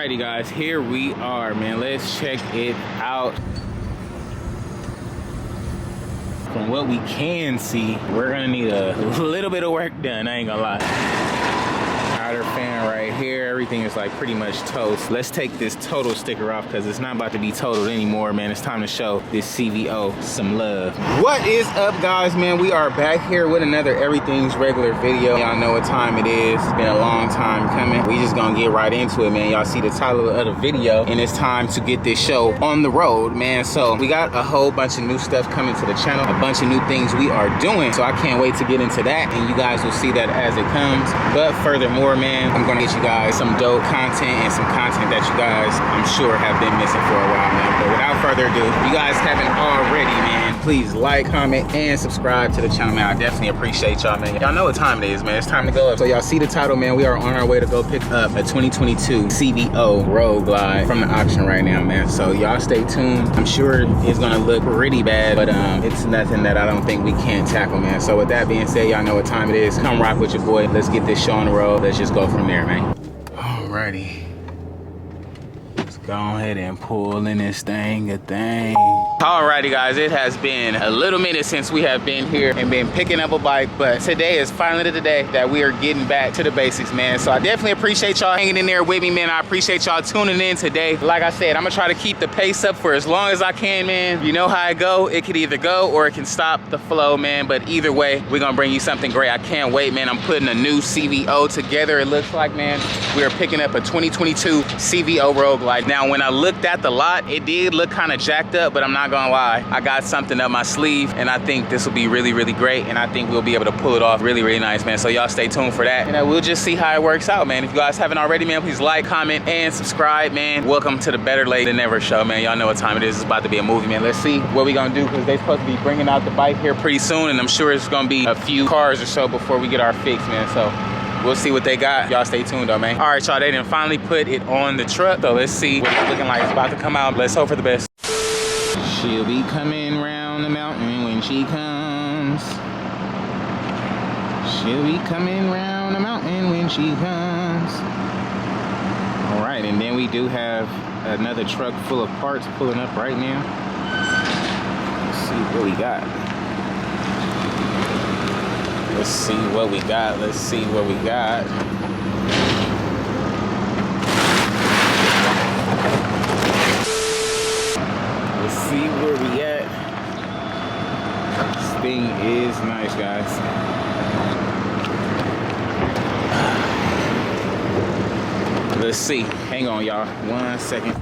Alrighty guys, here we are, man. Let's check it out. From what we can see, we're gonna need a little bit of work done, I ain't gonna lie. Outer fan right here, everything is like pretty much toast. Let's take this total sticker off because it's not about to be totaled anymore, man. It's time to show this CVO some love. What is up, guys, man? We are back here with another Everything's Regular video. Y'all know what time it is. It's been a long time coming. We just gonna get right into it, man. Y'all see the title of the video, and it's time to get this show on the road, man. So we got a whole bunch of new stuff coming to the channel, a bunch of new things we are doing. So I can't wait to get into that, and you guys will see that as it comes. But furthermore, man, I'm gonna get you guys some dope content and some content that you guys, I'm sure, have been missing for a while, man. But without further ado, if you guys haven't already, man, please like, comment, and subscribe to the channel, man. I definitely appreciate y'all, man. Y'all know what time it is, man. It's time to go up. So y'all see the title, man. We are on our way to go pick up a 2022 CVO Road Glide from the auction right now, man. So y'all stay tuned. I'm sure it's gonna look pretty bad, but it's nothing that I don't think we can't tackle, man. So with that being said, y'all know what time it is. Come rock with your boy. Let's get this show on the road. Let's just go from there, man. Alrighty. Let's go ahead and pull in this thing a thing. Alrighty guys, it has been a little minute since we have been here and been picking up a bike, but today is finally the day that we are getting back to the basics, man. So I definitely appreciate y'all hanging in there with me, man. I appreciate y'all tuning in today. Like I said, I'm gonna try to keep the pace up for as long as I can, man. You know how it go. It could either go or it can stop the flow, man. But either way, we're gonna bring you something great. I can't wait, man. I'm putting a new CVO together, it looks like, man. We are picking up a 2022 CVO Road Glide. Now, when I looked at the lot, it did look kind of jacked up, but I'm not gonna lie, I got something up my sleeve, and I think this will be really, really great, and I think we'll be able to pull it off really, really nice, man. So y'all stay tuned for that, and we'll just see how it works out, man. If you guys haven't already, man, please like, comment, and subscribe, man. Welcome to the Better Late Than Never show, man. Y'all know what time it is. It's about to be a movie, man. Let's see what we gonna do, because they're supposed to be bringing out the bike here pretty soon, and I'm sure it's gonna be a few cars or so before we get our fix, man. So we'll see what they got. Y'all stay tuned though, man. All right, y'all, they done finally put it on the truck. So let's see what it's looking like. It's about to come out. Let's hope for the best. She'll be coming round the mountain when she comes. She'll be coming round the mountain when she comes. All right, and then we do have another truck full of parts pulling up right now. Let's see what we got. Let's see what we got. Let's see what we got. Let's see where we at. This thing is nice, guys. Let's see. Hang on, y'all. 1 second.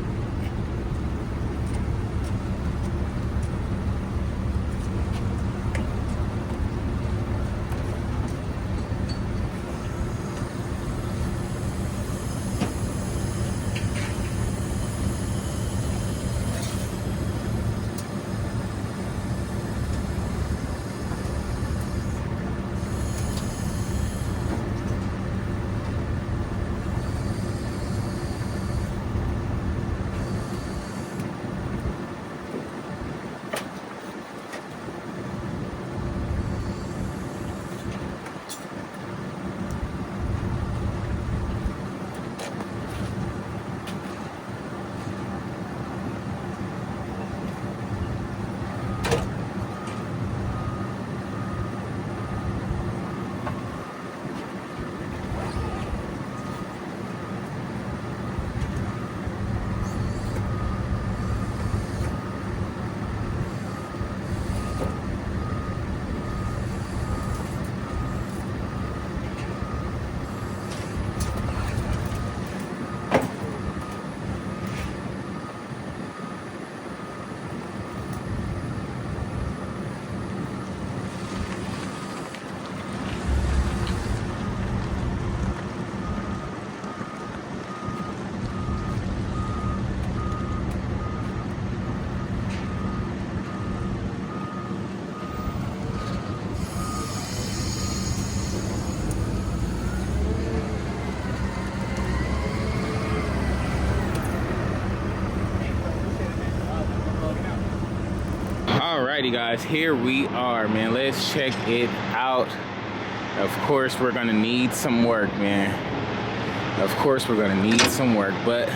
Alrighty guys, here we are, man. Let's check it out. Of course we're gonna need some work, man. Of course we're gonna need some work, but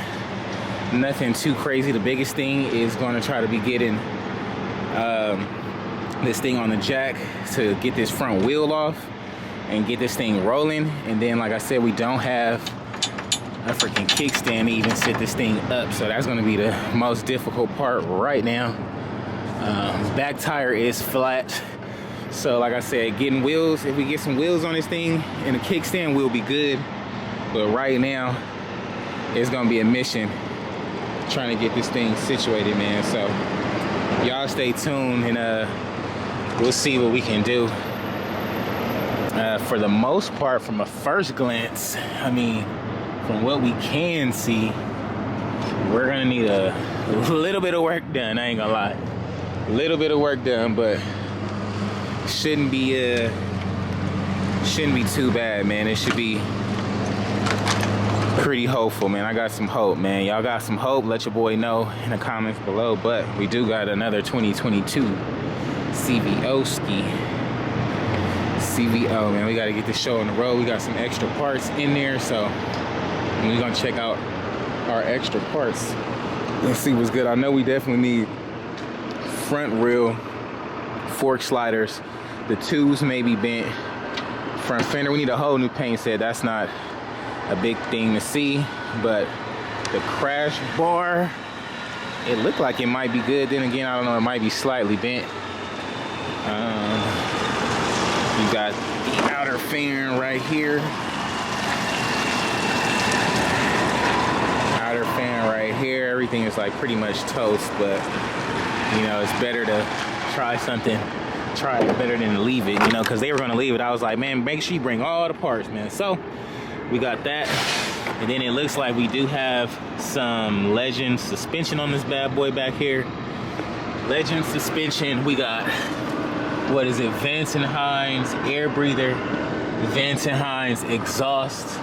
Nothing too crazy. The biggest thing is going to try to be getting this thing on the jack to get this front wheel off and get this thing rolling. And then, like I said, we don't have a freaking kickstand to even set this thing up, so that's going to be the most difficult part right now. Back tire is flat, so like I said, getting wheels, if we get some wheels on this thing and a kickstand, we'll be good. But right now it's going to be a mission trying to get this thing situated, man. So y'all stay tuned, and we'll see what we can do. For the most part, from a first glance, I mean, from what we can see, we're gonna need a little bit of work done. I ain't gonna lie, a little bit of work done, but shouldn't be too bad, man. It should be pretty hopeful, man. I got some hope, man. Y'all got some hope? Let your boy know in the comments below. But we do got another 2022 CVO ski. CVO, man. We got to get this show on the road. We got some extra parts in there, so we're gonna check out our extra parts and see what's good. I know we definitely need front wheel fork sliders. The tubes may be bent. Front fender, we need a whole new paint set. That's not a big thing to see, but the crash bar, it looked like it might be good. Then again, I don't know, it might be slightly bent. You got the outer fan right here. Outer fan right here. Everything is like pretty much toast, but you know, it's better to try something. Try it better than to leave it, you know, because they were going to leave it. I was like, man, make sure you bring all the parts, man. So we got that, and then it looks like we do have some Legend suspension on this bad boy back here. Legend suspension. We got, what is it, Vance and Hines air breather, Vance and Hines exhaust,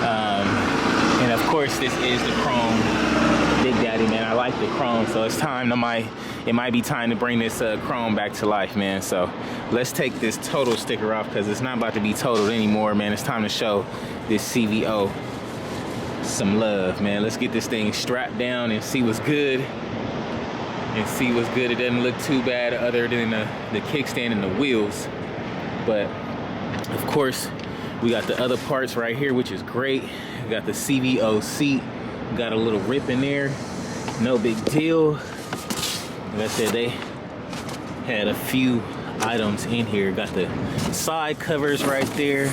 and of course this is the chrome Big Daddy, man. I like the chrome, so it's time to it might be time to bring this chrome back to life, man. So let's take this total sticker off, because it's not about to be totaled anymore, man. It's time to show this CVO some love, man. Let's get this thing strapped down and see what's good. It doesn't look too bad other than the kickstand and the wheels. But of course, we got the other parts right here, which is great. We got the CVO seat. Got a little rip in there. No big deal. Like I said, they had a few items in here. Got the side covers right there.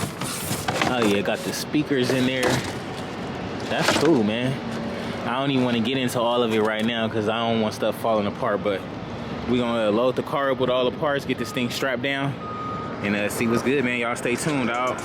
Oh yeah, got the speakers in there. That's cool, man. I don't even want to get into all of it right now because I don't want stuff falling apart, but we're gonna load the car up with all the parts, get this thing strapped down, and see what's good, man. Y'all stay tuned, dog.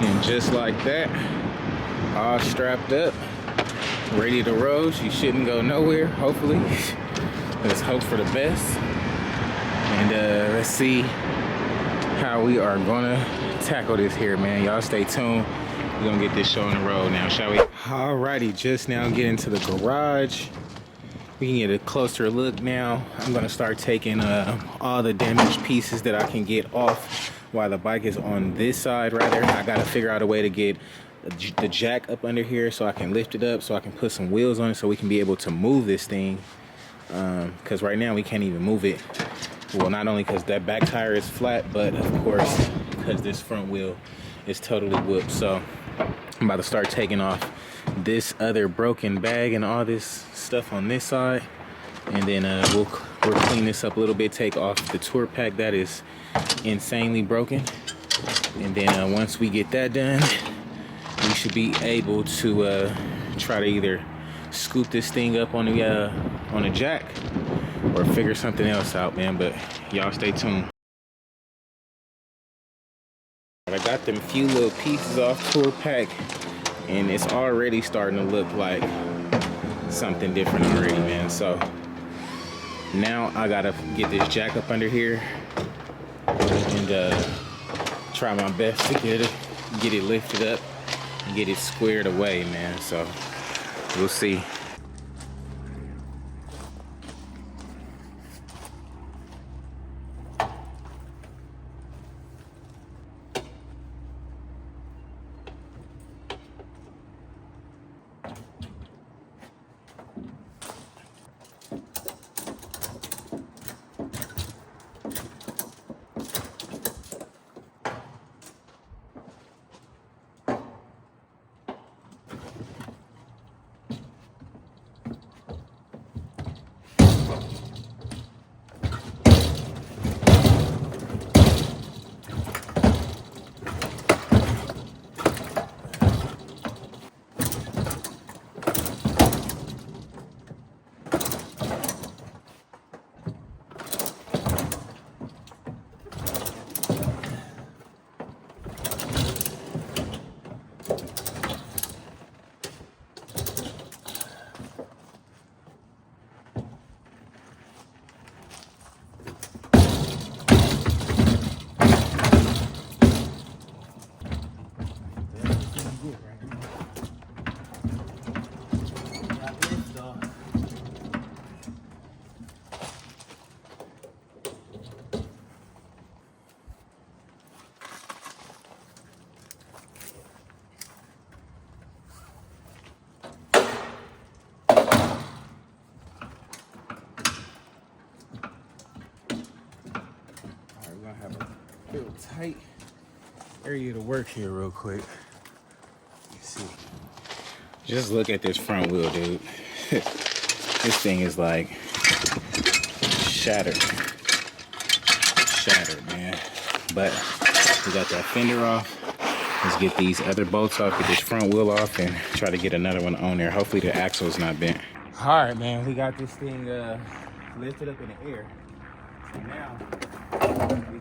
And just like that, all strapped up, ready to roll. She shouldn't go nowhere, hopefully. Let's hope for the best. And let's see how we are gonna tackle this here, man. Y'all stay tuned. We're gonna get this show on the road now, shall we? Alrighty, just now get into the garage. We can get a closer look now. I'm gonna start taking all the damaged pieces that I can get off while the bike is on this side, rather. I gotta figure out a way to get the jack up under here so I can lift it up, so I can put some wheels on it so we can be able to move this thing. Because right now we can't even move it. Well, not only because that back tire is flat, but of course because this front wheel is totally whooped. So I'm about to start taking off this other broken bag and all this stuff on this side, and then we'll clean this up a little bit, take off the tour pack that is insanely broken, and then once we get that done, we should be able to try to either scoop this thing up on the jack or figure something else out, man. But y'all stay tuned. I got them few little pieces off tour pack, and it's already starting to look like something different already, man. So now I gotta get this jack up under here and try my best to get it lifted up and get it squared away, man. So we'll see. tight area to work here real quick. Let's see. Just look at this front wheel, dude. This thing is like shattered. Shattered, man. But we got that fender off. Let's get these other bolts off, get this front wheel off, and try to get another one on there. Hopefully the axle's not bent. All right, man, we got this thing lifted up in the air. So now we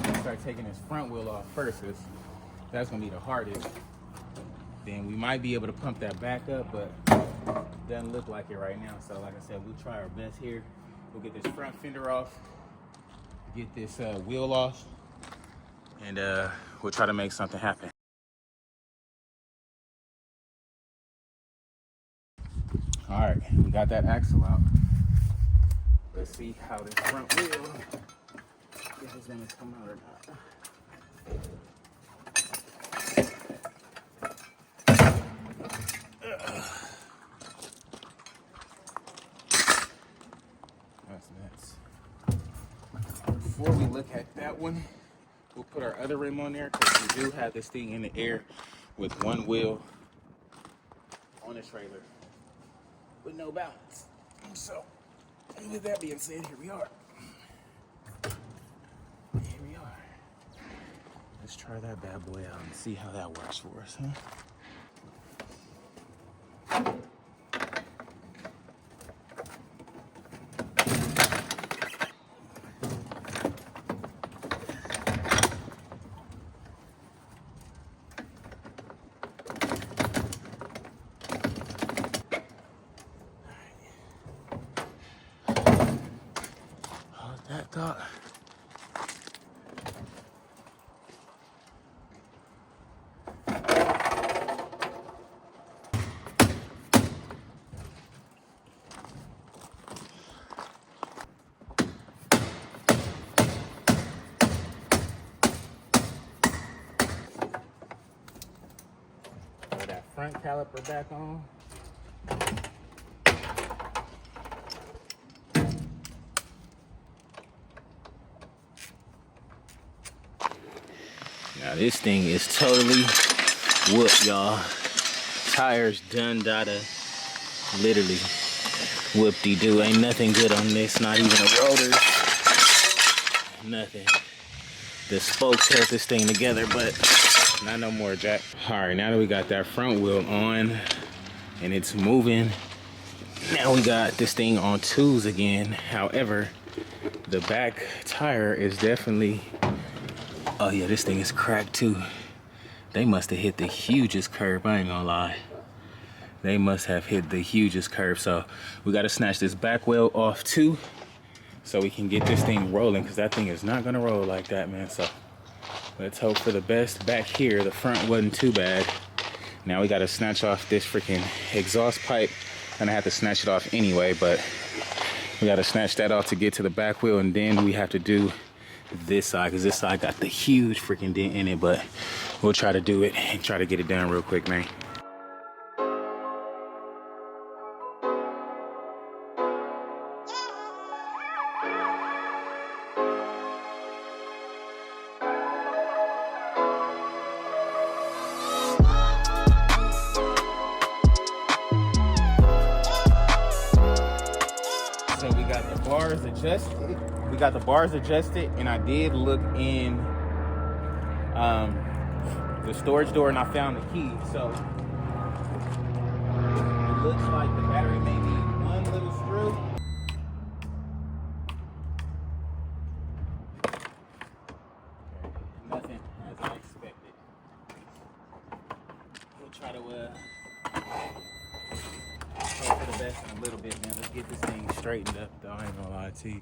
can start taking this front wheel off first. That's gonna be the hardest. Then we might be able to pump that back up, but it doesn't look like it right now. So like I said, we'll try our best here. We'll get this front fender off, get this wheel off, and we'll try to make something happen. All right, we got that axle out. Let's see how this front wheel, if it's gonna come out or not. That's nuts. Before we look at that one, we'll put our other rim on there because we do have this thing in the air with one wheel on a trailer with no balance. So, with that being said, here we are. Here we are. Let's try that bad boy out and see how that works for us, huh? That thought. Throw that front caliper back on. Now this thing is totally whooped, y'all. Tires done data. Literally whoop-de-doo. Ain't nothing good on this, not even the rotors. Nothing. The spokes held this thing together, but not no more, Jack. All right, now that we got that front wheel on and it's moving, now we got this thing on twos again. However, the back tire is definitely, oh yeah, this thing is cracked too. They must have hit the hugest curve, I ain't gonna lie. They must have hit the hugest curve. So we gotta snatch this back wheel off too, so we can get this thing rolling, because that thing is not gonna roll like that, man. So let's hope for the best. Back here, the front wasn't too bad. Now we gotta snatch off this freaking exhaust pipe. And I have to snatch it off anyway, but we gotta snatch that off to get to the back wheel, and then we have to do this side, because this side got the huge freaking dent in it, but we'll try to do it and try to get it done real quick, man. So we got the bars adjusted. We got the bars adjusted, and I did look in the storage door and I found the key. So it looks like the battery may need one little screw. Nothing as I expected. We'll try to hope for the best in a little bit, man. Let's get this thing straightened up, though. I ain't gonna lie to you.